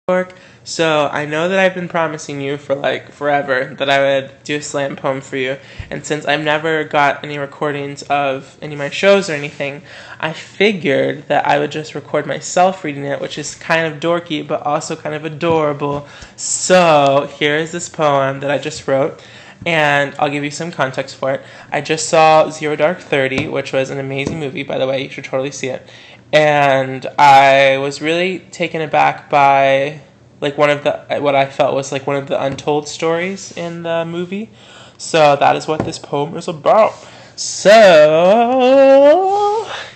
York. So I know that I've been promising you for like forever that I would do a slam poem for you, and since I've never got any recordings of any of my shows or anything, I figured that I would just record myself reading it, which is kind of dorky but also kind of adorable. So here is this poem that I just wrote, and I'll give you some context for it. I just saw Zero Dark 30, which was an amazing movie, by the way. You should totally see it. And I was really taken aback by like what I felt was like one of the untold stories in the movie. So that is what this poem is about. So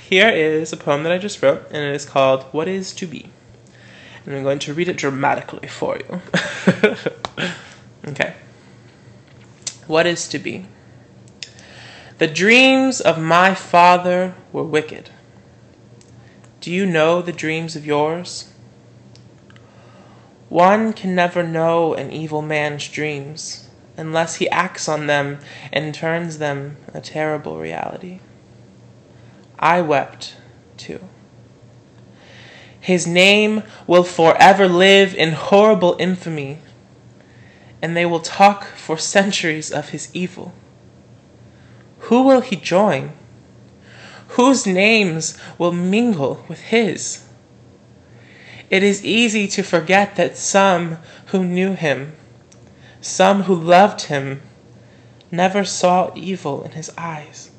here is a poem that I just wrote, and it is called What Is to Be. And I'm going to read it dramatically for you. Okay. What is to be? The dreams of my father were wicked. Do you know the dreams of yours? One can never know an evil man's dreams unless he acts on them and turns them a terrible reality. I wept, too. His name will forever live in horrible infamy, and they will talk for centuries of his evil. Who will he join? Whose names will mingle with his? It is easy to forget that some who knew him, some who loved him, never saw evil in his eyes.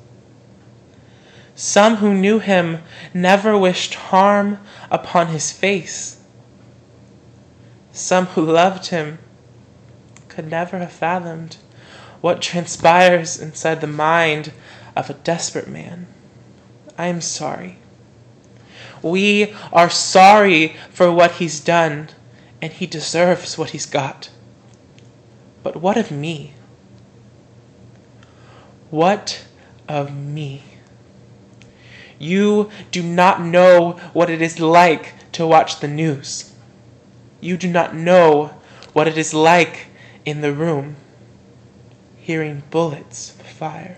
Some who knew him never wished harm upon his face. Some who loved him could never have fathomed what transpires inside the mind of a desperate man. I am sorry. We are sorry for what he's done, and he deserves what he's got. But what of me? What of me? You do not know what it is like to watch the news. You do not know what it is like in the room, hearing bullets fire,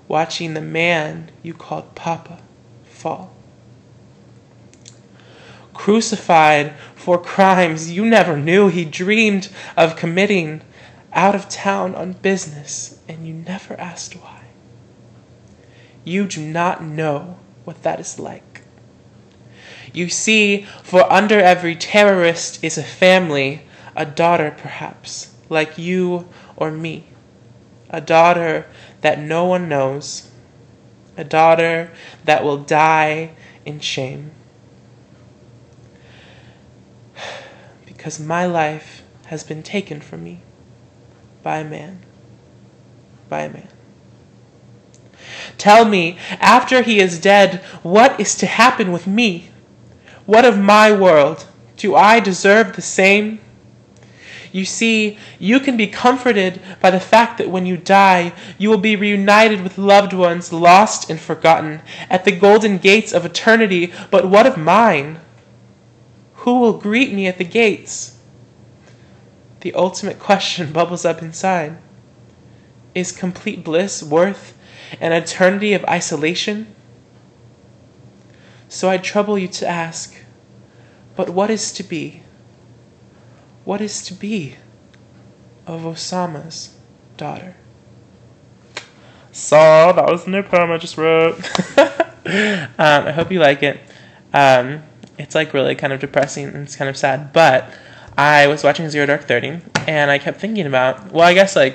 watching the man you called Papa fall. Crucified for crimes you never knew he dreamed of committing, out of town on business, and you never asked why. You do not know what that is like. You see, for under every terrorist is a family, a daughter perhaps, like you or me. A daughter that no one knows. A daughter that will die in shame. Because my life has been taken from me by a man. By a man. Tell me, after he is dead, what is to happen with me? What of my world? Do I deserve the same? You see, you can be comforted by the fact that when you die, you will be reunited with loved ones lost and forgotten at the golden gates of eternity. But what of mine? Who will greet me at the gates? The ultimate question bubbles up inside. Is complete bliss worth an eternity of isolation? So I trouble you to ask, but what is to be? What is to be of Osama's daughter? So that was the new poem I just wrote. I hope you like it. It's like really kind of depressing and it's kind of sad, but I was watching Zero Dark 30 and I kept thinking about, well, I guess I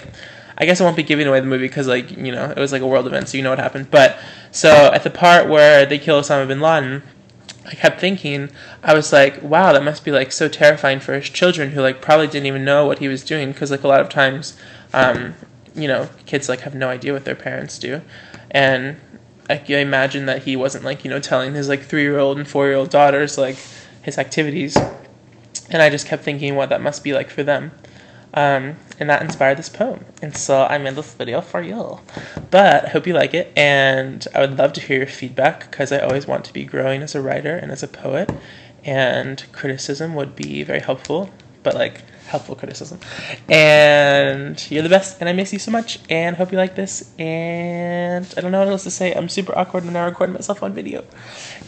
won't be giving away the movie because like, you know, it was like a world event, so you know what happened. But so at the part where they kill Osama bin Laden, I kept thinking, I was like, wow, that must be like so terrifying for his children who like probably didn't even know what he was doing, because like a lot of times, you know, kids like have no idea what their parents do, and I imagine that he wasn't like, you know, telling his like 3-year-old and 4-year-old daughters like his activities, and I just kept thinking what that must be like for them. And that inspired this poem, and so I made this video for you. But I hope you like it, and I would love to hear your feedback, because I always want to be growing as a writer and as a poet, and criticism would be very helpful but like helpful criticism. And you're the best, and I miss you so much, and hope you like this. And I don't know what else to say. I'm super awkward when I record myself on video.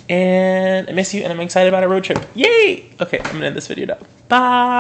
And I miss you, and I'm excited about a road trip. Yay! Okay, I'm gonna end this video now. Bye!